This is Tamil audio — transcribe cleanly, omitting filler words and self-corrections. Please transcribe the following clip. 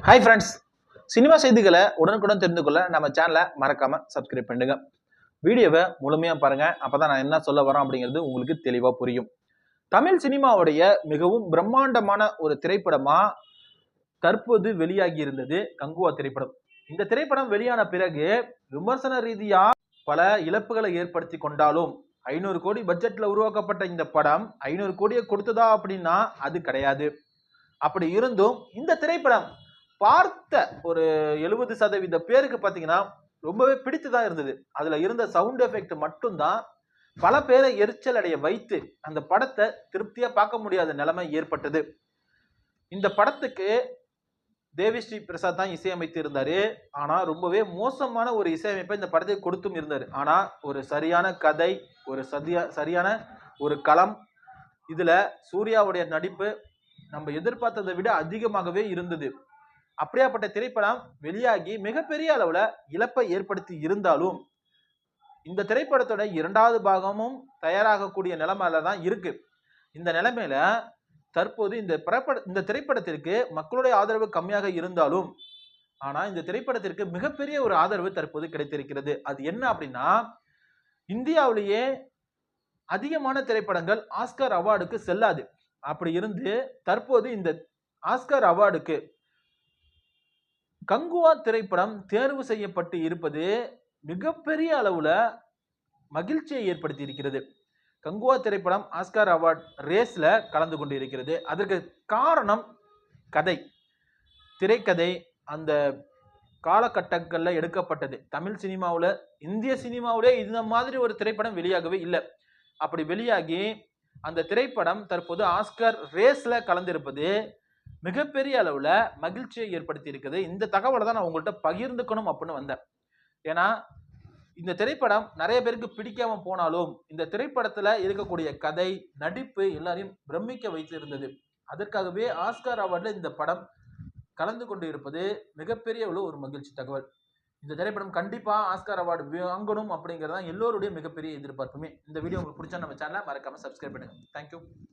ஹாய் ஃப்ரெண்ட்ஸ், சினிமா செய்திகளை உடனுக்குடன் தெரிந்து கொள்ள நம்ம சேனலை மறக்காம சப்ஸ்கிரைப் பண்ணுங்க. வீடியோவை முழுமையா பாருங்க. அப்பதான் நான் என்ன சொல்ல வரேன் அப்படிங்கிறது உங்களுக்கு தெளிவா புரியும். தமிழ் சினிமாவுடைய மிகவும் பிரம்மாண்டமான ஒரு திரைப்படமா தற்போது வெளியாகி இருந்தது கங்குவா திரைப்படம். இந்த திரைப்படம் வெளியான பிறகு விமர்சன ரீதியா பல இழப்புகளை ஏற்படுத்தி கொண்டாலும் 500 கோடி பட்ஜெட்ல உருவாக்கப்பட்ட இந்த படம் 500 கோடியை கொடுத்ததா அப்படின்னா அது கிடையாது. அப்படி இருந்தும் இந்த திரைப்படம் பார்த்த ஒரு 70% பேருக்கு பாத்தீங்கன்னா ரொம்பவே பிடித்துதான் இருந்தது. அதுல இருந்த சவுண்ட் எஃபெக்ட் மட்டும்தான் பல பேரை எரிச்சல் அடைய வைத்து அந்த படத்தை திருப்தியா பார்க்க முடியாத நிலைமை ஏற்பட்டது. இந்த படத்துக்கு தேவிஸ்ரீ பிரசாத் தான் இசையமைத்து இருந்தாரு. ஆனா ரொம்பவே மோசமான ஒரு இசையமைப்பை இந்த படத்தை கொடுத்தும் இருந்தாரு. ஆனா ஒரு சரியான கதை, ஒரு சரியான ஒரு களம், இதுல சூர்யாவுடைய நடிப்பு நம்ம எதிர்பார்த்ததை விட அதிகமாகவே இருந்தது. அப்படியாப்பட்ட திரைப்படம் வெளியாகி மிகப்பெரிய அளவுல இழப்பை ஏற்படுத்தி இருந்தாலும் இந்த திரைப்படத்தோட 2வது பாகமும் தயாராகக்கூடிய நிலைமையில தான் இருக்கு. இந்த நிலைமையில தற்போது இந்த திரைப்படத்திற்கு மக்களுடைய ஆதரவு கம்மியாக இருந்தாலும் ஆனா இந்த திரைப்படத்திற்கு மிகப்பெரிய ஒரு ஆதரவு தற்போது கிடைத்திருக்கிறது. அது என்ன அப்படின்னா, இந்தியாவிலேயே அதிகமான திரைப்படங்கள் ஆஸ்கர் அவார்டுக்கு செல்லாது. அப்படி இருந்து தற்போது இந்த ஆஸ்கர் அவார்டுக்கு கங்குவா திரைப்படம் தேர்வு செய்யப்பட்டு இருப்பது மிகப்பெரிய அளவுல மகிழ்ச்சியை ஏற்படுத்தி இருக்கிறது. கங்குவா திரைப்படம் ஆஸ்கார் அவார்ட் ரேஸ்ல கலந்து கொண்டு இருக்கிறது. அதற்கு காரணம் கதை, திரைக்கதை, அந்த காலகட்டங்கள்ல எடுக்கப்பட்டது. தமிழ் சினிமாவுல, இந்திய சினிமாவிலே இந்த மாதிரி ஒரு திரைப்படம் வெளியாகவே இல்லை. அப்படி வெளியாகி அந்த திரைப்படம் தற்போது ஆஸ்கர் ரேஸ்ல கலந்திருப்பது மிகப்பெரிய அளவுல மகிழ்ச்சியை ஏற்படுத்தி இருக்குது. இந்த தகவலை தான் நான் உங்கள்கிட்ட பகிர்ந்துக்கணும் அப்படின்னு வந்தேன். ஏன்னா இந்த திரைப்படம் நிறைய பேருக்கு பிடிக்காம போனாலும் இந்த திரைப்படத்துல இருக்கக்கூடிய கதை, நடிப்பு எல்லாரையும் பிரமிக்க வைத்து இருந்தது. அதற்காகவே ஆஸ்கார் அவார்ட்ல இந்த படம் கலந்து கொண்டு இருப்பது மிகப்பெரிய ஒரு மகிழ்ச்சி தகவல். இந்த திரைப்படம் கண்டிப்பா ஆஸ்கார் அவார்டு வாங்கணும் அப்படிங்கறதான் எல்லோருடைய மிகப்பெரிய எதிர்பார்ப்புமே. இந்த வீடியோ உங்களுக்கு பிடிச்சா நம்ம சேனலை மறக்காம சப்ஸ்கிரைப் பண்ணுங்க. தேங்க்யூ.